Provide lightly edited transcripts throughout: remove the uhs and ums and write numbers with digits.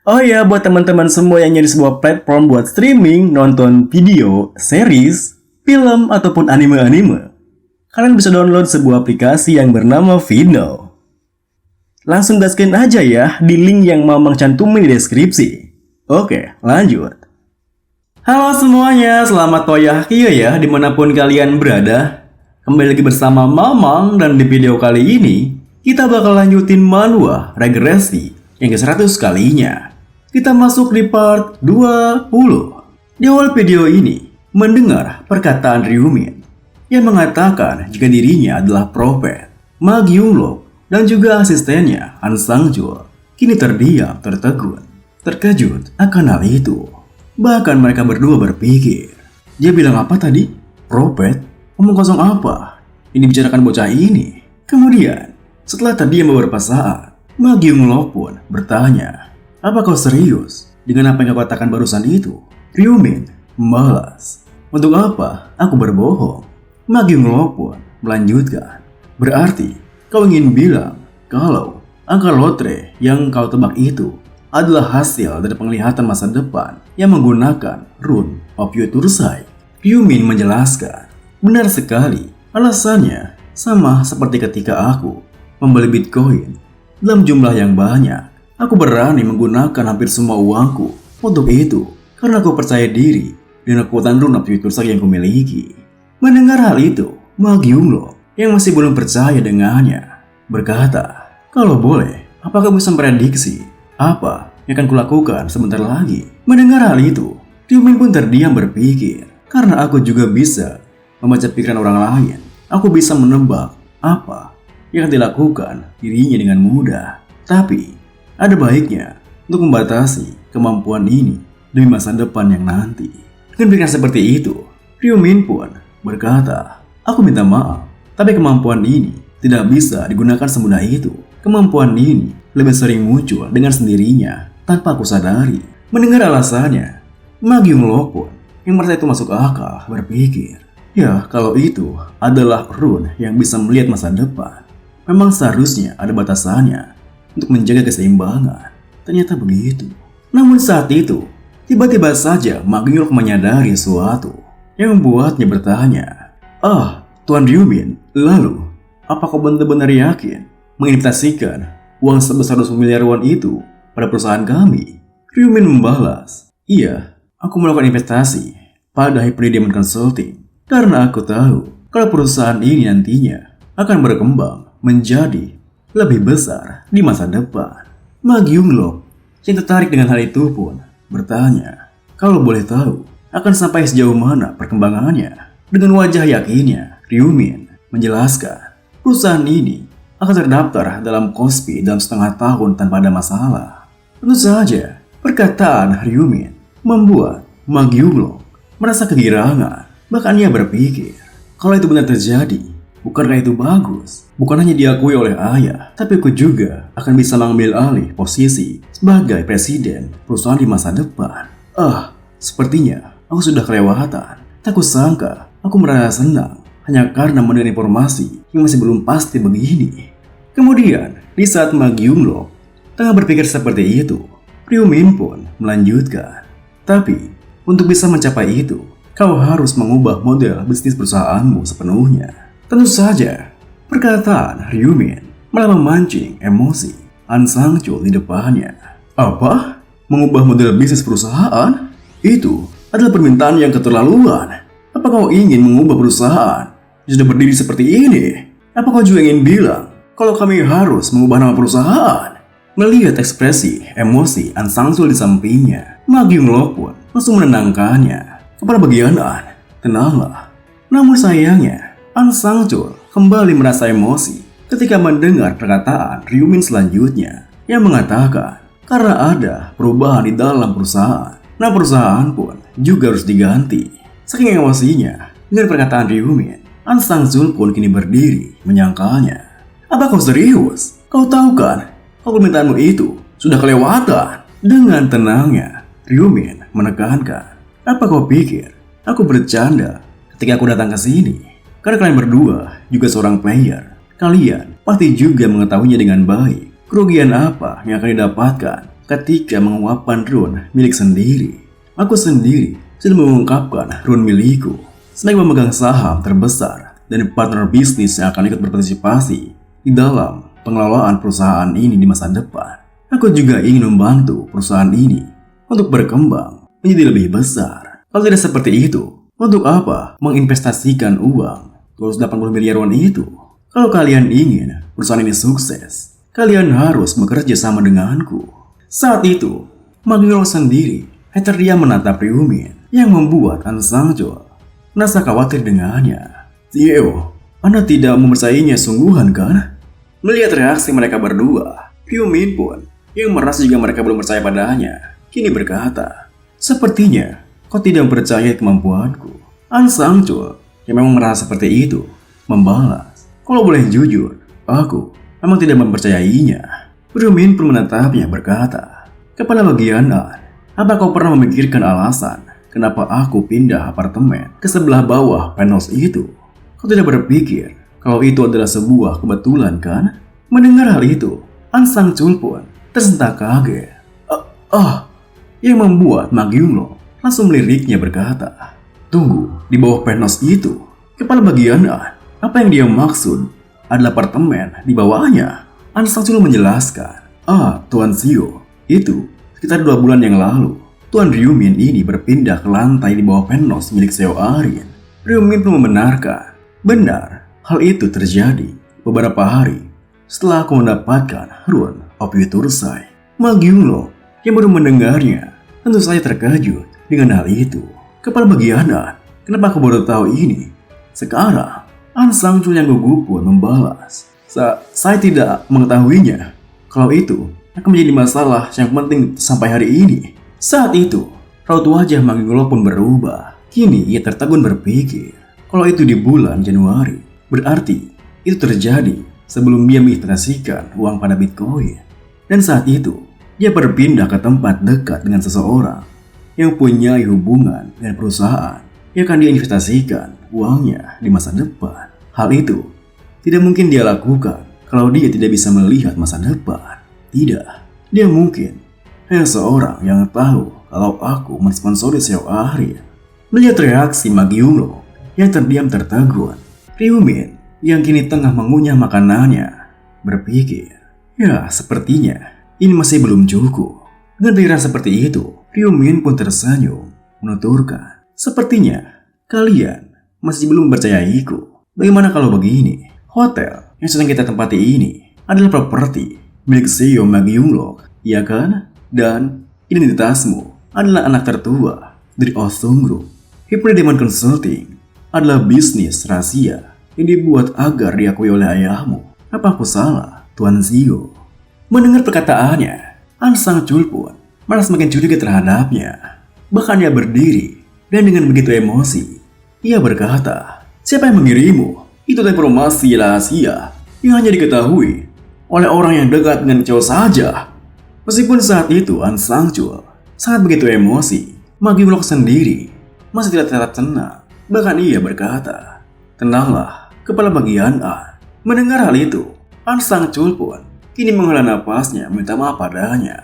Oh ya, buat teman-teman semua yang nyari sebuah platform buat streaming, nonton video, series, film, ataupun anime-anime, kalian bisa download sebuah aplikasi yang bernama Vino. Langsung gaskin aja ya di link yang Mamang cantumin di deskripsi. Oke, lanjut. Halo semuanya, selamat toyah kia ya dimanapun kalian berada. Kembali lagi bersama Mamang dan di video kali ini kita bakal lanjutin manhwa regresi yang ke-100 kalinya. Kita masuk di part 20. Di awal video ini, mendengar perkataan Ryumin yang mengatakan jika dirinya adalah prophet, Ma Gyunglok, dan juga asistennya Han Sang-jul kini terdiam tertegun, terkejut akan hal itu. Bahkan mereka berdua berpikir, dia bilang apa tadi? Prophet? Omong kosong apa? Ini bicarakan bocah ini. Kemudian, setelah terdiam beberapa saat, Ma Gyunglok pun bertanya, apa kau serius dengan apa yang kau katakan barusan itu? Ryumin membalas, untuk apa aku berbohong? Ma Gyunglok pun melanjutkan, berarti kau ingin bilang kalau angka lotre yang kau tebak itu adalah hasil dari penglihatan masa depan yang menggunakan Rune of Yutursai. Ryumin menjelaskan, benar sekali, alasannya sama seperti ketika aku membeli Bitcoin dalam jumlah yang banyak. Aku berani menggunakan hampir semua uangku untuk itu karena aku percaya diri dengan kekuatan Rune of Yutursai yang kumiliki. Mendengar hal itu, Ma Gyunglok yang masih belum percaya dengannya berkata, kalau boleh, apakah bisa memprediksi apa yang akan kulakukan sebentar lagi? Mendengar hal itu, Ryumin pun terdiam berpikir, karena aku juga bisa membaca pikiran orang lain. Aku bisa menebak apa yang akan dilakukan dirinya dengan mudah. Tapi ada baiknya untuk membatasi kemampuan ini demi masa depan yang nanti. Dengan pikiran seperti itu, Ryumin pun berkata, aku minta maaf, tapi kemampuan ini tidak bisa digunakan semudah itu. Kemampuan ini lebih sering muncul dengan sendirinya tanpa aku sadari. Mendengar alasannya, Ma Gyunglok pun yang merasa itu masuk akal berpikir, ya kalau itu adalah rune yang bisa melihat masa depan, memang seharusnya ada batasannya untuk menjaga keseimbangan. Ternyata begitu. Namun saat itu, tiba-tiba saja Ma Gyunglok menyadari sesuatu yang membuatnya bertanya, Tuan Ryumin, lalu apa kau benar-benar yakin menginvestasikan uang sebesar 20 miliar won itu pada perusahaan kami? Ryumin membalas, iya, aku melakukan investasi pada Hyper Diamond Consulting karena aku tahu kalau perusahaan ini nantinya akan berkembang menjadi lebih besar di masa depan. Ma Gyunglok yang tertarik dengan hal itu pun bertanya, kalau boleh tahu akan sampai sejauh mana perkembangannya? Dengan wajah yakinnya, Ryumin menjelaskan, perusahaan ini akan terdaftar dalam KOSPI dalam setengah tahun tanpa ada masalah. Tentu saja, perkataan Ryumin membuat Ma Gyunglok merasa kegirangan. Bahkan ia berpikir, kalau itu benar terjadi, bukankah itu bagus? Bukan hanya diakui oleh ayah, tapi aku juga akan bisa mengambil alih posisi sebagai presiden perusahaan di masa depan. Sepertinya aku sudah kelewatan. Tak kusangka aku merasa senang hanya karena mendengar informasi yang masih belum pasti begini. Kemudian, di saat Ma Gyunglok tengah berpikir seperti itu, Ryumin pun melanjutkan, tapi untuk bisa mencapai itu, kau harus mengubah model bisnis perusahaanmu sepenuhnya. Tentu saja, perkataan Ryumin malah memancing emosi Han Sang-jul di depannya. Apa? Mengubah model bisnis perusahaan? Itu adalah permintaan yang keterlaluan. Apa kau ingin mengubah perusahaan yang sudah berdiri seperti ini? Apa kau juga ingin bilang kalau kami harus mengubah nama perusahaan? Melihat ekspresi emosi Han Sang-jul di sampingnya, Ma Gyunglok pun langsung menenangkannya. Kepada bagian An, tenanglah. Namun sayangnya, Han Sang-jul kembali merasa emosi ketika mendengar perkataan Ryumin selanjutnya yang mengatakan karena ada perubahan di dalam perusahaan, nah perusahaan pun juga harus diganti. Saking emosinya dengan perkataan Ryumin, Han Sang-jul pun kini berdiri menyangkalnya. Apa kau serius? Kau tahu kan, kalau permintaanmu itu sudah kelewatan. Dengan tenangnya, Ryumin menekankan, apa kau pikir aku bercanda ketika aku datang ke sini? Karena kalian berdua juga seorang player. Kalian pasti juga mengetahuinya dengan baik. Kerugian apa yang akan didapatkan ketika menguapkan rune milik sendiri. Aku sendiri sudah mengungkapkan rune milikku sebagai pemegang saham terbesar dan partner bisnis yang akan ikut berpartisipasi di dalam pengelolaan perusahaan ini di masa depan. Aku juga ingin membantu perusahaan ini untuk berkembang menjadi lebih besar. Kalau tidak seperti itu, untuk apa menginvestasikan uang 280 miliar won itu? Kalau kalian ingin perusahaan ini sukses, kalian harus bekerja sama denganku. Saat itu, Magiulok sendiri terdiam menatap Ryumin yang membuat An Sang-chul merasa khawatir dengannya. CEO, Anda tidak mempercayainya sungguhan kan? Melihat reaksi mereka berdua, Ryumin pun yang merasa jika mereka belum percaya padanya, kini berkata, sepertinya kau tidak mempercayai kemampuanku. An Sang-chul yang memang merasa seperti itu membalas, kalau boleh jujur, aku memang tidak mempercayainya. Ryumin pun menatapnya berkata, kepala bagian An, apa kau pernah memikirkan alasan kenapa aku pindah apartemen ke sebelah bawah penthouse itu? Kau tidak berpikir kalau itu adalah sebuah kebetulan kan? Mendengar hal itu, An Sang-chul pun tersentak kaget. Yang membuat Magiulok langsung meliriknya berkata, tunggu, di bawah penthouse itu, kepala bagian An, apa yang dia maksud adalah apartemen di bawahnya? An Sang-chul menjelaskan, Tuan Sio, itu sekitar 2 bulan yang lalu, Tuan Ryumin ini berpindah ke lantai di bawah penthouse milik Seo Arin. Ryumin pun membenarkan, benar, hal itu terjadi beberapa hari setelah aku mendapatkan Rune of Yutursai. Magiulok yang baru mendengarnya tentu saja terkejut dengan hal itu. Kepala bagian An, kenapa aku baru tahu ini? Sekarang, An Sang-chul yang gugup pun membalas, saya tidak mengetahuinya. Kalau itu akan menjadi masalah yang penting sampai hari ini. Saat itu, raut wajah Magiulok pun berubah. Kini ia tertegun berpikir, kalau itu di bulan Januari, berarti itu terjadi sebelum dia menginvestasikan uang pada Bitcoin. Dan saat itu, dia berpindah ke tempat dekat dengan seseorang yang punya hubungan dengan perusahaan yang akan dia investasikan uangnya di masa depan. Hal itu tidak mungkin dia lakukan kalau dia tidak bisa melihat masa depan. Tidak, dia mungkin hanya seorang yang tahu kalau aku mensponsori Seo Arin. Melihat reaksi Magiulok yang terdiam tertegun, Ryumin yang kini tengah mengunyah makanannya berpikir, ya sepertinya ini masih belum cukup. Dengan pikiran seperti itu, Ryumin pun tersenyum menuturkan, sepertinya kalian masih belum percayaiku. Bagaimana kalau begini? Hotel yang sedang kita tempati ini adalah properti milik CEO Magiulok, iya kan? Dan identitasmu adalah anak tertua dari Othung Group. Hypno Diamond Consulting adalah bisnis rahasia yang dibuat agar diakui oleh ayahmu. Apa aku salah, Tuan Zio? Mendengar perkataannya, An Sang-chul pun merasa semakin curiga terhadapnya. Bahkan dia berdiri dan dengan begitu emosi, ia berkata, siapa yang mengirimu? Itu informasi rahasia yang hanya diketahui oleh orang yang dekat dengan cowok saja. Meskipun saat itu An Sang-chul sangat begitu emosi, Magiulok sendiri masih tidak terlihat tenang. Bahkan ia berkata, tenanglah, kepala bagian An. Mendengar hal itu, An Sang-chul pun kini menghela napasnya minta maaf padanya.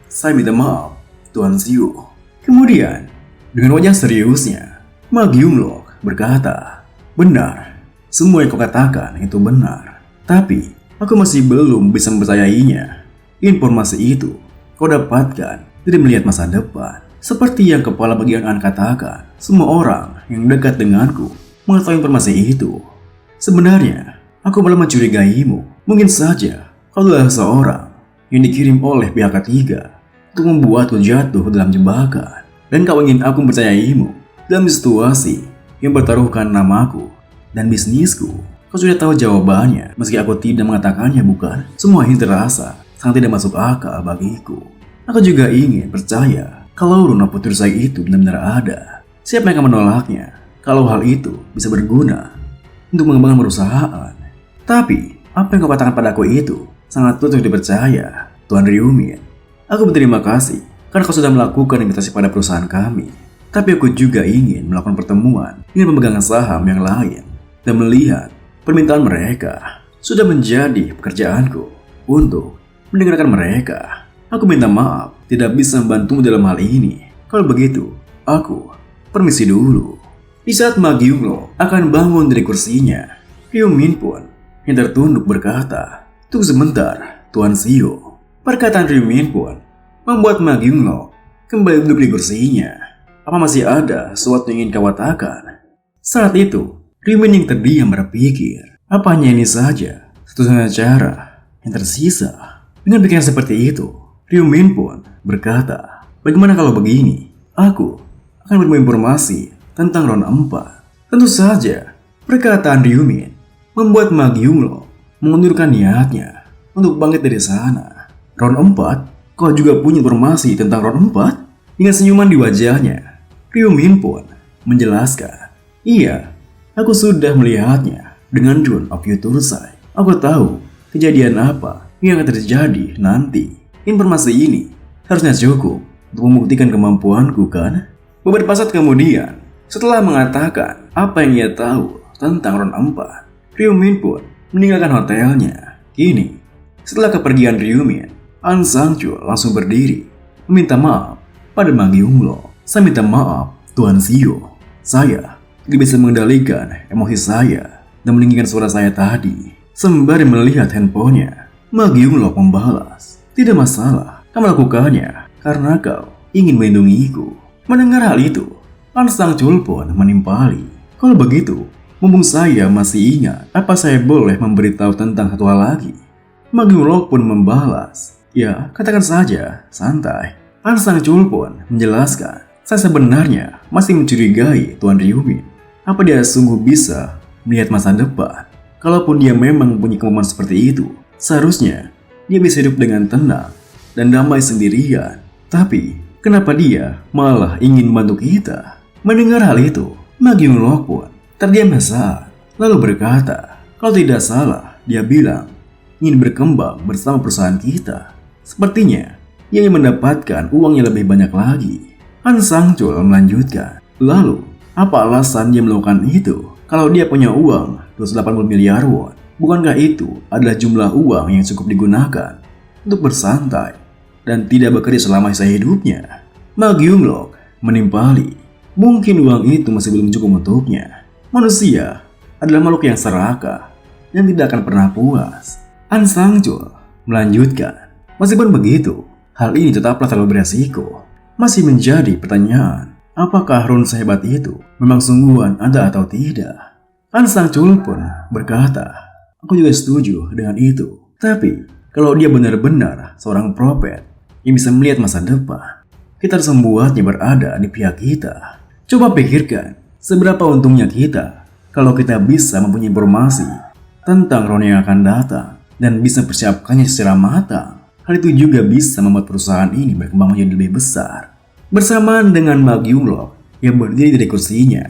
Saya minta maaf, Tuan Zio. Kemudian, dengan wajah seriusnya, Magiulok berkata, benar, semua yang kau katakan itu benar. Tapi, aku masih belum bisa mempercayainya. Informasi itu kau dapatkan dari melihat masa depan. Seperti yang kepala bagian An katakan, semua orang yang dekat denganku mengetahui informasi itu. Sebenarnya, aku malah mencurigaimu. Mungkin saja kau adalah seorang yang dikirim oleh pihak ketiga untuk membuatku jatuh dalam jebakan. Dan kau ingin aku mempercayaimu dalam situasi yang bertaruhkan namaku dan bisnisku. Kau sudah tahu jawabannya, meski aku tidak mengatakannya, bukan? Semua ini terasa sangat tidak masuk akal bagiku. Aku juga ingin percaya kalau Rune of Yutursai itu benar-benar ada. Siapa yang akan menolaknya kalau hal itu bisa berguna untuk mengembangkan perusahaan? Tapi, apa yang kau katakan padaku itu sangat patut dipercaya, Tuan Ryumin. Aku berterima kasih karena kau sudah melakukan investasi pada perusahaan kami. Tapi aku juga ingin melakukan pertemuan dengan pemegang saham yang lain dan melihat permintaan mereka. Sudah menjadi pekerjaanku untuk mendengarkan mereka. Aku minta maaf tidak bisa membantumu dalam hal ini. Kalau begitu, aku permisi dulu. Di saat Ma Gyunglo akan bangun dari kursinya, Ryu Min pun yang tertunduk berkata, "Tunggu sebentar, Tuan Xiu." Perkataan Ryu Min pun membuat Ma Gyunglo kembali duduk di kursinya. Apa masih ada sesuatu yang ingin kau katakan? Saat itu, Ryu Min yang terdiam berpikir, apa hanya ini saja satu-satunya cara yang tersisa? Dengan pikiran seperti itu, Ryu Min pun berkata, bagaimana kalau begini? Aku akan berbagi informasi tentang round 4. Tentu saja, perkataan Ryu Min membuat Ma Gyunglo mengundurkan niatnya untuk bangkit dari sana. Round 4? Kau juga punya informasi tentang round 4? Dengan senyuman di wajahnya, Ryu Min pun menjelaskan, iya, aku sudah melihatnya dengan Dawn of Future Sight. Aku tahu kejadian apa yang akan terjadi nanti. Informasi ini harusnya cukup untuk membuktikan kemampuanku, kan? Beberapa saat kemudian, setelah mengatakan apa yang ia tahu tentang round 4, Ryu Min pun meninggalkan hotelnya. Kini, setelah kepergian Ryu Min, An Sang-chul langsung berdiri meminta maaf pada Ma Gyunglo. Saya minta maaf, Tuan Xiu. Saya tidak bisa mengendalikan emosi saya dan meninggikan suara saya tadi. Sembari melihat handphonenya, Ma Gyunglo membalas, tidak masalah, kau melakukannya karena kau ingin melindungiku. Mendengar hal itu, An Sang-chul pun menimpali. Kalau begitu, mumpung saya masih ingat, apa saya boleh memberitahu tentang satu hal lagi? Ma Gyunglo pun membalas, ya katakan saja, santai. An Sang-chul pun menjelaskan, saya sebenarnya masih mencurigai Tuan Ryu Min. Apa dia sungguh bisa melihat masa depan? Kalaupun dia memang punya kemampuan seperti itu, seharusnya dia bisa hidup dengan tenang dan damai sendirian. Tapi, kenapa dia malah ingin membantu kita? Mendengar hal itu, Ma Gyunglo pun terdiam sesaat, lalu berkata, kalau tidak salah, dia bilang ingin berkembang bersama perusahaan kita. Sepertinya, dia ingin mendapatkan uang yang lebih banyak lagi. An Sang-chul melanjutkan, lalu, apa alasan dia melakukan itu? Kalau dia punya uang 280 miliar won, bukankah itu adalah jumlah uang yang cukup digunakan untuk bersantai dan tidak bekerja selama sisa hidupnya? Ma Gyunglo menimpali, mungkin uang itu masih belum cukup untuknya. Manusia adalah makhluk yang serakah yang tidak akan pernah puas. An Sang-chul melanjutkan, meskipun begitu, hal ini tetaplah terlalu beresiko. Masih menjadi pertanyaan, apakah rune sehebat itu memang sungguhan ada atau tidak? An Sang-chul pun berkata, aku juga setuju dengan itu. Tapi, kalau dia benar-benar seorang prophet yang bisa melihat masa depan, kita harus membuatnya berada di pihak kita. Coba pikirkan, seberapa untungnya kita kalau kita bisa mempunyai informasi tentang rune yang akan datang dan bisa persiapkannya secara matang. Hal itu juga bisa membuat perusahaan ini berkembang menjadi lebih besar. Bersamaan dengan Ma Gyunglo yang berdiri dari kursinya,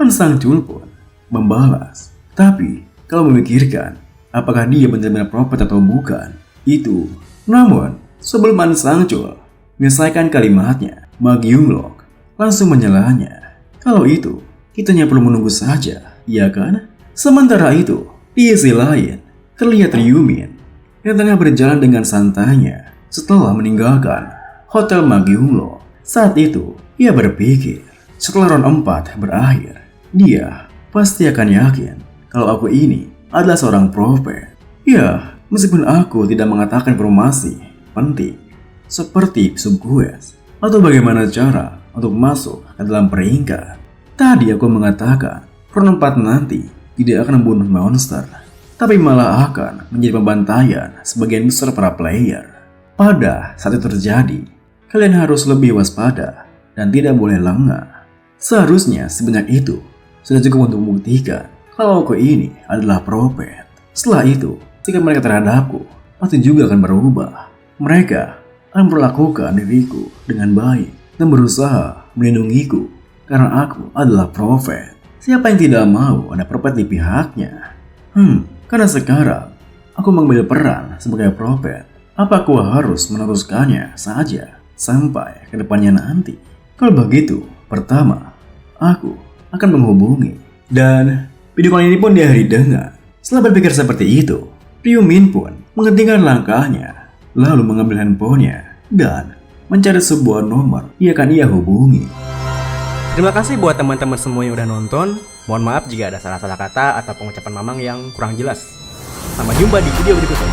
An Sang-chul pun membalas, tapi kalau memikirkan apakah dia benar-benar prophet atau bukan, itu. Namun, sebelum An Sang-chul menyelesaikan kalimatnya, Ma Gyunglo langsung menyelanya. Kalau itu, kita hanya perlu menunggu saja, iya kan? Sementara itu, di sisi lain, terlihat Ryu Min yang tengah berjalan dengan santainya setelah meninggalkan hotel Ma Gyunglo. Saat itu, ia berpikir, setelah round 4 berakhir, dia pasti akan yakin kalau aku ini adalah seorang prophet. Ya, meskipun aku tidak mengatakan informasi penting seperti subquest atau bagaimana cara untuk masuk ke dalam peringkat. Tadi aku mengatakan round 4 nanti tidak akan membunuh monster, tapi malah akan menjadi pembantaian sebagian besar para player. Pada saat itu terjadi, kalian harus lebih waspada dan tidak boleh lengah. Seharusnya sebanyak itu sudah cukup untuk membuktikan kalau aku ini adalah prophet. Setelah itu, sikap mereka terhadapku pasti juga akan berubah. Mereka akan memperlakukan diriku dengan baik dan berusaha melindungiku karena aku adalah prophet. Siapa yang tidak mau ada prophet di pihaknya? Karena sekarang aku mengambil peran sebagai prophet, apa aku harus meneruskannya saja sampai ke depannya nanti? Kalau begitu, pertama, aku akan menghubungi. Dan video kali ini pun diakhiri dengan, setelah berpikir seperti itu, Ryu Min pun menghentikan langkahnya, lalu mengambil handphonenya dan mencari sebuah nomor yang akan ia hubungi. Terima kasih buat teman-teman semua yang udah nonton. Mohon maaf jika ada salah-salah kata atau pengucapan Mamang yang kurang jelas. Sampai jumpa di video berikutnya.